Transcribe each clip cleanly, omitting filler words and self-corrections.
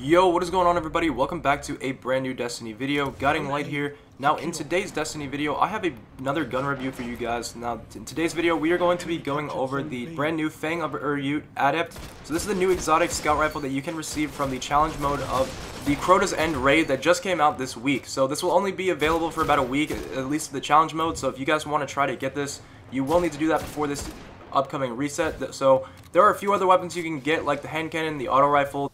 Yo, what is going on, everybody? Welcome back to a brand new Destiny video. Guiding Light here. Now, in today's Destiny video, I have another gun review for you guys. Now, in today's video, we are going to be going over the brand new Fang of Adept. So this is the new exotic scout rifle that you can receive from the challenge mode of the Crota's End raid that just came out this week. So this will only be available for about a week, at least the challenge mode. So if you guys want to try to get this, you will need to do that before this upcoming reset. So there are a few other weapons you can get, like the hand cannon, the auto rifle,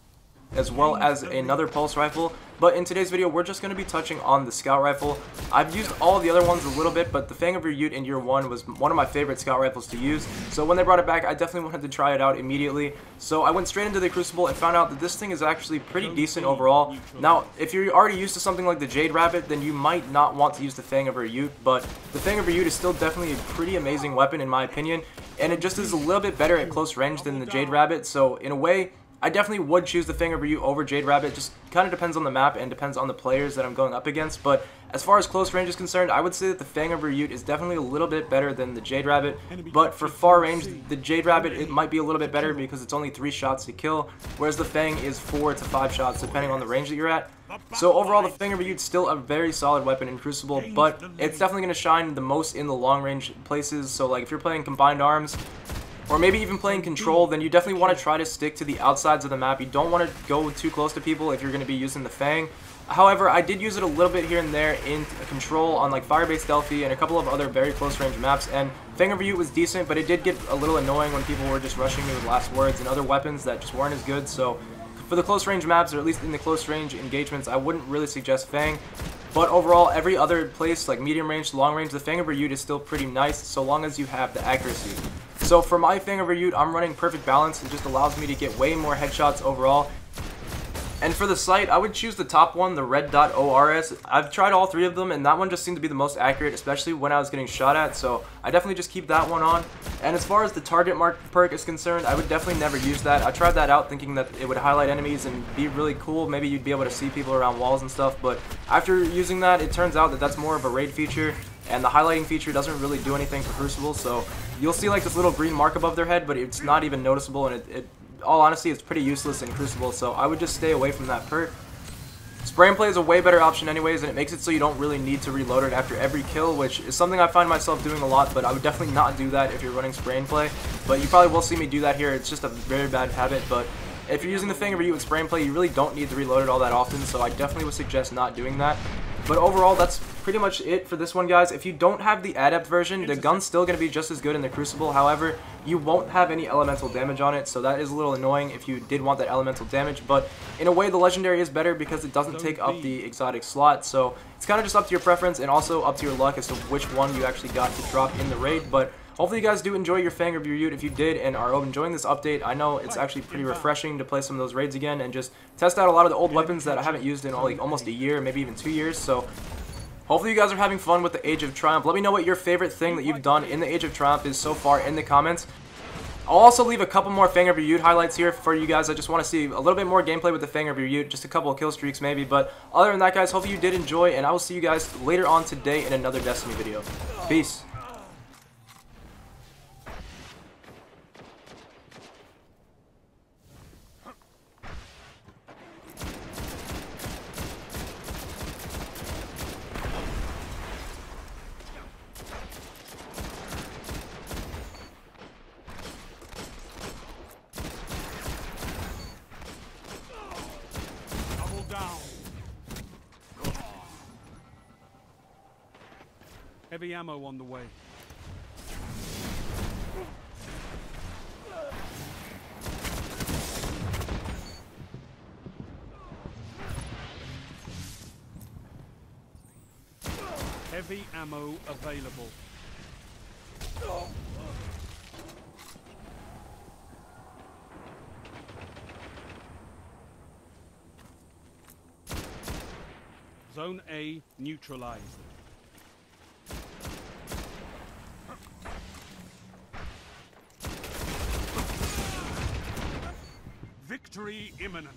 as well as another pulse rifle. But in today's video, we're just going to be touching on the scout rifle. I've used all the other ones a little bit, but the Fang of Ute in year 1 was one of my favorite scout rifles to use. So when they brought it back, I definitely wanted to try it out immediately. So I went straight into the Crucible and found out that this thing is actually pretty decent overall. Now, if you're already used to something like the Jade Rabbit, then you might not want to use the Fang of Ute, but the Fang of Ute is still definitely a pretty amazing weapon in my opinion, and it just is a little bit better at close range than the Jade Rabbit. So in a way, I definitely would choose the Fang of Ute over Jade Rabbit. Just kind of depends on the map and depends on the players that I'm going up against. But as far as close range is concerned, I would say that the Fang of Ute is definitely a little bit better than the Jade Rabbit. But for far range, the Jade Rabbit, it might be a little bit better because it's only 3 shots to kill, whereas the Fang is 4 to 5 shots depending on the range that you're at. So overall, the Fang of Ute is still a very solid weapon in Crucible, but it's definitely going to shine the most in the long range places. So like if you're playing combined arms, or maybe even playing control, then you definitely want to try to stick to the outsides of the map. You don't want to go too close to people if you're going to be using the Fang. However, I did use it a little bit here and there in control on like Firebase Delphi and a couple of other very close range maps, and Fang of Ute was decent, but it did get a little annoying when people were just rushing me with last words and other weapons that just weren't as good. So for the close range maps, or at least in the close range engagements, I wouldn't really suggest Fang. But overall, every other place, like medium range to long range, the Fang of Ute is still pretty nice so long as you have the accuracy. So for my Fang of Ute, I'm running perfect balance. It just allows me to get way more headshots overall. And for the sight, I would choose the top one, the red dot ORS. I've tried all 3 of them, and that one just seemed to be the most accurate, especially when I was getting shot at. So I definitely just keep that one on. And as far as the target mark perk is concerned, I would definitely never use that. I tried that out thinking that it would highlight enemies and be really cool. Maybe you'd be able to see people around walls and stuff. But after using that, it turns out that that's more of a raid feature, and the highlighting feature doesn't really do anything for Crucible. So you'll see like this little green mark above their head, but it's not even noticeable, and it all honesty, it's pretty useless in Crucible, so I would just stay away from that perk. Spray and play is a way better option anyways, and it makes it so you don't really need to reload it after every kill, which is something I find myself doing a lot, but I would definitely not do that if you're running spray and play. But you probably will see me do that here. It's just a very bad habit, but if you're using the Fang of Ute with spray and play, you really don't need to reload it all that often, so I definitely would suggest not doing that. But overall, that's pretty much it for this one, guys. If you don't have the Adept version, the gun's still going to be just as good in the Crucible. However, you won't have any elemental damage on it, so that is a little annoying if you did want that elemental damage. But in a way, the Legendary is better because it doesn't take up the exotic slot. So it's kind of just up to your preference and also up to your luck as to which one you actually got to drop in the raid. But hopefully you guys do enjoy your Fang of Ute. If you did and are enjoying this update, I know it's actually pretty refreshing to play some of those raids again and just test out a lot of the old weapons that I haven't used in like almost a year, maybe even 2 years. So hopefully you guys are having fun with the Age of Triumph. Let me know what your favorite thing that you've done in the Age of Triumph is so far in the comments. I'll also leave a couple more Fang of Ute highlights here for you guys. I just want to see a little bit more gameplay with the Fang of Ute, just a couple of kill streaks maybe. But other than that, guys, hopefully you did enjoy, and I will see you guys later on today in another Destiny video. Peace. Heavy ammo on the way. Heavy ammo available. Zone A neutralized. Victory imminent.